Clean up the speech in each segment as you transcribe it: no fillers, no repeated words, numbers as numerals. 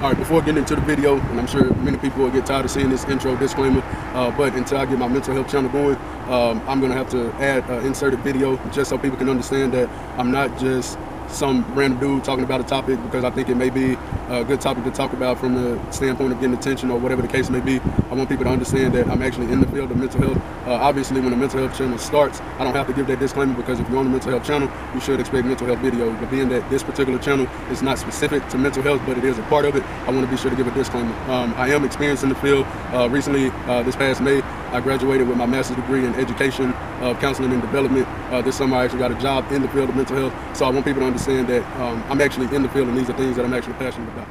All right, before getting into the video, and I'm sure many people will get tired of seeing this intro disclaimer, but until I get my mental health channel going, I'm gonna have to add an inserted video just so people can understand that I'm not just some random dude talking about a topic because I think it may be a good topic to talk about from the standpoint of getting attention or whatever the case may be. I want people to understand that I'm actually in the field of mental health. Obviously, when a mental health channel starts, I don't have to give that disclaimer because if you're on the mental health channel, you should expect mental health videos. But being that this particular channel is not specific to mental health, but it is a part of it, I want to be sure to give a disclaimer. I am experienced in the field. Recently, this past May, I graduated with my master's degree in education, counseling and development. This summer, I actually got a job in the field of mental health. So I want people to understand that I'm actually in the field and these are things that I'm actually passionate about.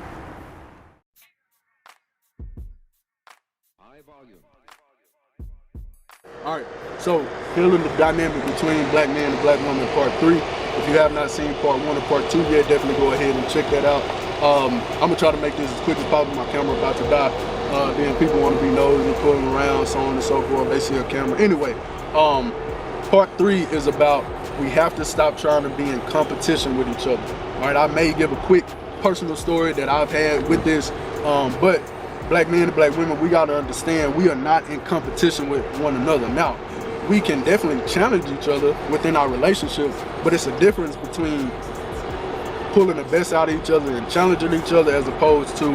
All right, so feeling the dynamic between black man and black woman, part 3. If you have not seen part 1 or part 2 yet, definitely go ahead and check that out. I'm gonna try to make this as quick as possible. My camera about to die. Then people want to be nosy, pulling around, so on and so forth. They see a camera. Anyway, part 3 is about we have to stop trying to be in competition with each other. All right, I may give a quick personal story that I've had with this, but black men and black women, we got to understand we are not in competition with one another. Now, we can definitely challenge each other within our relationship, but it's a difference between pulling the best out of each other and challenging each other as opposed to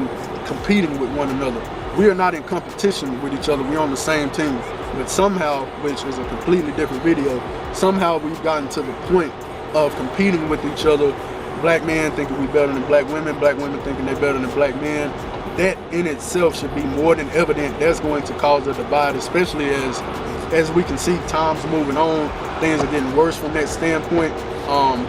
competing with one another. We are not in competition with each other. We're on the same team. But somehow, which is a completely different video, somehow we've gotten to the point of competing with each other. Black men thinking we better than black women thinking they're better than black men. That in itself should be more than evident. That's going to cause a divide, especially as we can see times moving on. Things are getting worse from that standpoint.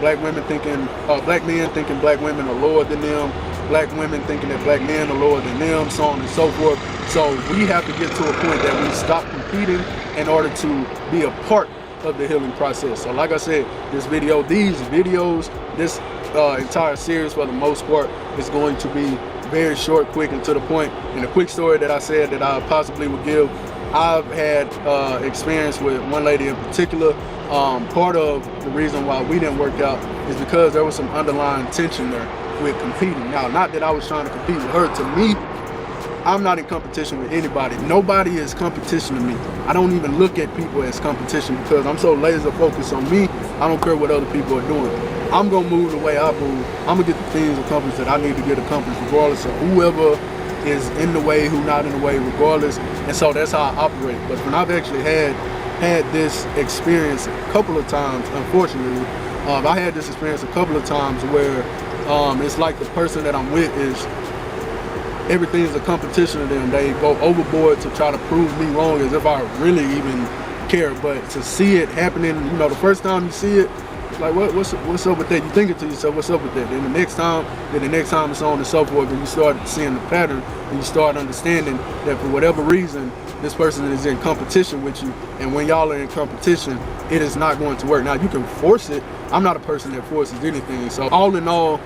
Black men thinking black women are lower than them. Black women thinking that black men are lower than them, so on and so forth. So we have to get to a point that we stop competing in order to be a part of the healing process. So like I said, these videos, this entire series for the most part is going to be very short, quick, and to the point. And a quick story that I said that I possibly would give, I've had experience with one lady in particular. Part of the reason why we didn't work out is because there was some underlying tension there with competing. Now, not that I was trying to compete with her. To me, I'm not in competition with anybody. Nobody is competition to me. I don't even look at people as competition because I'm so laser focused on me. I don't care what other people are doing. I'm gonna move the way I move. I'm gonna get the things accomplished that I need to get accomplished regardless of whoever is in the way, who not in the way, regardless. And so that's how I operate. But when I've actually had this experience a couple of times, unfortunately, I had this experience a couple of times where it's like the person that I'm with is, everything's a competition to them. They go overboard to try to prove me wrong as if I really even care. But to see it happening, you know, the first time you see it, it's like, what's up with that? You think it to yourself, what's up with that? Then the next time it's on and so forth, and you start seeing the pattern, and you start understanding that for whatever reason, this person is in competition with you, and when y'all are in competition, it is not going to work. Now, you can force it. I'm not a person that forces anything. So all in all,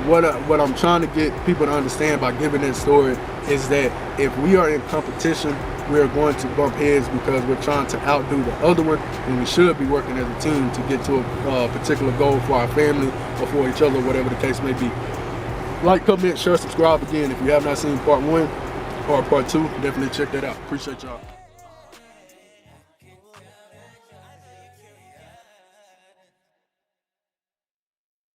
what I'm trying to get people to understand by giving that story is that if we are in competition, we are going to bump heads because we're trying to outdo the other one, and we should be working as a team to get to a particular goal for our family or for each other, whatever the case may be. Like, comment, share, subscribe. Again, if you have not seen part 1 or part 2, definitely check that out. Appreciate y'all.